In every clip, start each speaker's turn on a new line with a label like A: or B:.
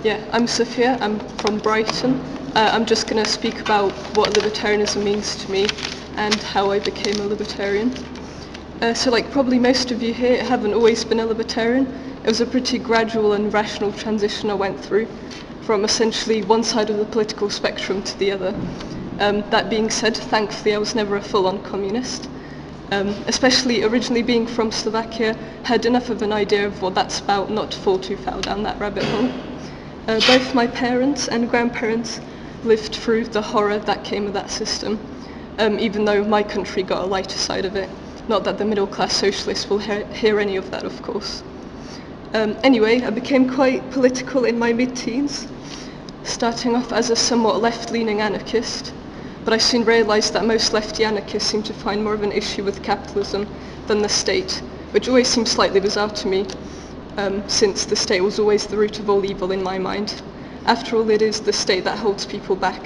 A: Yeah, I'm Sofia, I'm from Brighton. I'm just going to speak about what libertarianism means to me and how I became a libertarian. So like probably most of you here haven't always been a libertarian. It was a pretty gradual and rational transition I went through from essentially one side of the political spectrum to the other. That being said, thankfully I was never a full-on communist. Especially originally being from Slovakia, had enough of an idea of what that's about not to fall too far down that rabbit hole. Both my parents and grandparents lived through the horror that came with that system, even though my country got a lighter side of it. Not that the middle-class socialists will hear any of that, of course. Anyway, I became quite political in my mid-teens, starting off as a somewhat left-leaning anarchist, but I soon realised that most lefty anarchists seem to find more of an issue with capitalism than the state, which always seemed slightly bizarre to me, since the state was always the root of all evil in my mind. After all, it is the state that holds people back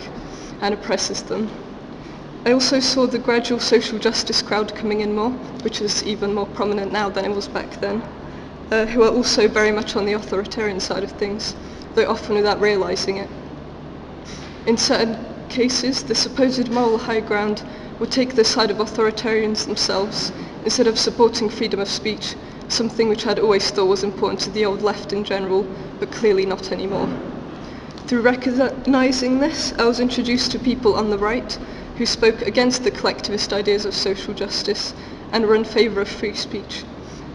A: and oppresses them. I also saw the gradual social justice crowd coming in more, which is even more prominent now than it was back then, who are also very much on the authoritarian side of things, though often without realising it. In certain cases, the supposed moral high ground would take the side of authoritarians themselves, instead of supporting freedom of speech, something which I'd always thought was important to the old left in general, but clearly not anymore. Through recognising this, I was introduced to people on the right who spoke against the collectivist ideas of social justice and were in favour of free speech,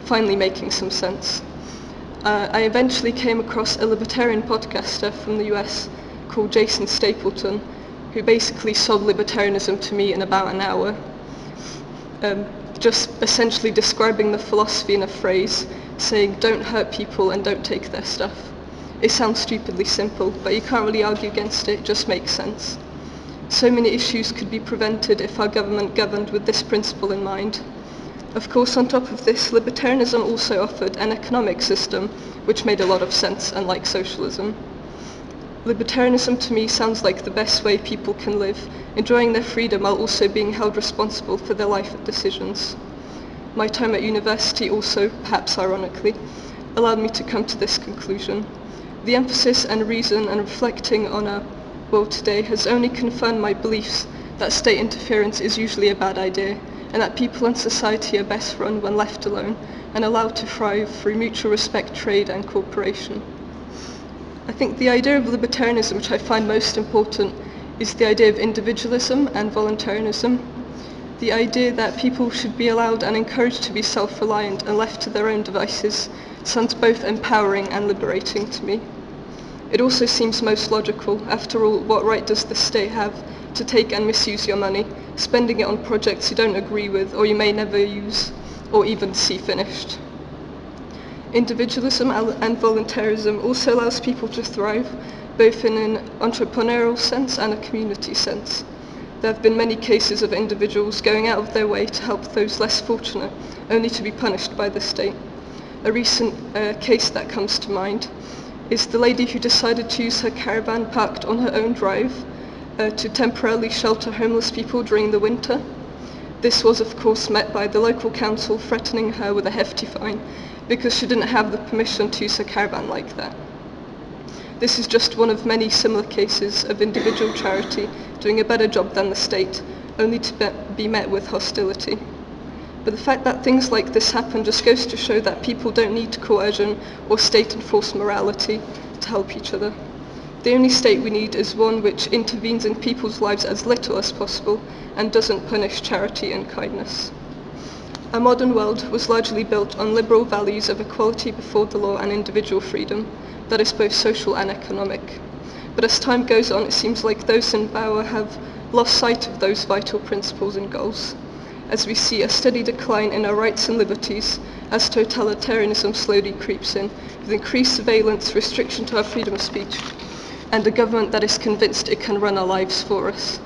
A: finally making some sense. I eventually came across a libertarian podcaster from the US called Jason Stapleton, who basically sold libertarianism to me in about an hour, just essentially describing the philosophy in a phrase, saying don't hurt people and don't take their stuff. It sounds stupidly simple, but you can't really argue against it, it just makes sense. So many issues could be prevented if our government governed with this principle in mind. Of course, on top of this, libertarianism also offered an economic system which made a lot of sense, unlike socialism. Libertarianism to me sounds like the best way people can live, enjoying their freedom while also being held responsible for their life decisions. My time at university also, perhaps ironically, allowed me to come to this conclusion. The emphasis and reason and reflecting on our world today has only confirmed my beliefs that state interference is usually a bad idea, and that people and society are best run when left alone and allowed to thrive through mutual respect, trade and cooperation. I think the idea of libertarianism, which I find most important, is the idea of individualism and voluntarism. The idea that people should be allowed and encouraged to be self-reliant and left to their own devices sounds both empowering and liberating to me. It also seems most logical. After all, what right does the state have to take and misuse your money, spending it on projects you don't agree with or you may never use or even see finished? Individualism and voluntarism also allows people to thrive, both in an entrepreneurial sense and a community sense. There have been many cases of individuals going out of their way to help those less fortunate, only to be punished by the state. A recent case that comes to mind is the lady who decided to use her caravan parked on her own drive to temporarily shelter homeless people during the winter. This was of course met by the local council threatening her with a hefty fine because she didn't have the permission to use her caravan like that. This is just one of many similar cases of individual charity doing a better job than the state, only to be met with hostility. But the fact that things like this happen just goes to show that people don't need coercion or state-enforced morality to help each other. The only state we need is one which intervenes in people's lives as little as possible and doesn't punish charity and kindness. Our modern world was largely built on liberal values of equality before the law and individual freedom, that is both social and economic. But as time goes on, it seems like those in power have lost sight of those vital principles and goals, as we see a steady decline in our rights and liberties as totalitarianism slowly creeps in, with increased surveillance, restriction to our freedom of speech, and a government that is convinced it can run our lives for us.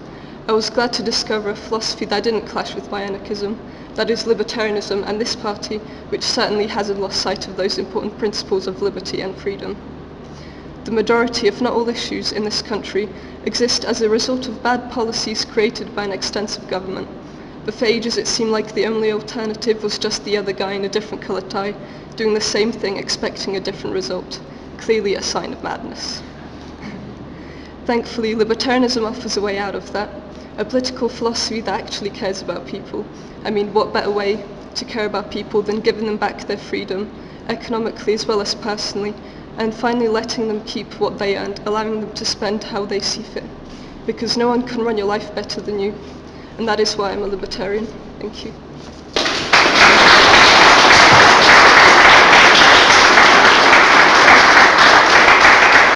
A: I was glad to discover a philosophy that didn't clash with my anarchism, that is libertarianism, and this party, which certainly hasn't lost sight of those important principles of liberty and freedom. The majority, if not all issues in this country, exist as a result of bad policies created by an extensive government. But for ages it seemed like the only alternative was just the other guy in a different coloured tie, doing the same thing expecting a different result. clearly a sign of madness. Thankfully, libertarianism offers a way out of that, a political philosophy that actually cares about people. I mean, what better way to care about people than giving them back their freedom, economically as well as personally, and finally letting them keep what they earned, allowing them to spend how they see fit. Because no one can run your life better than you, and that is why I'm a libertarian. Thank you.